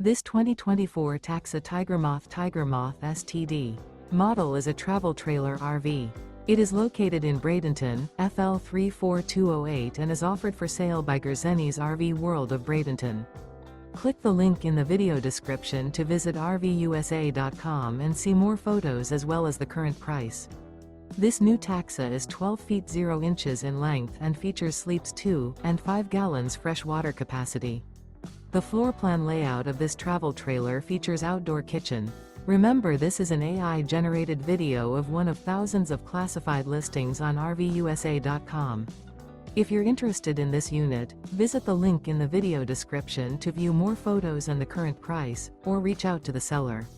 This 2024 Taxa TigerMoth STD model is a travel trailer RV. It is located in Bradenton, FL 34208 and is offered for sale by Gerzeny's RV World of Bradenton. Click the link in the video description to visit RVUSA.com and see more photos as well as the current price. This new Taxa is 12 feet 0 inches in length and features sleeps 2 and 5 gallons fresh water capacity. The floor plan layout of this travel trailer features outdoor kitchen. Remember, this is an AI-generated video of one of thousands of classified listings on RVUSA.com. If you're interested in this unit, visit the link in the video description to view more photos and the current price, or reach out to the seller.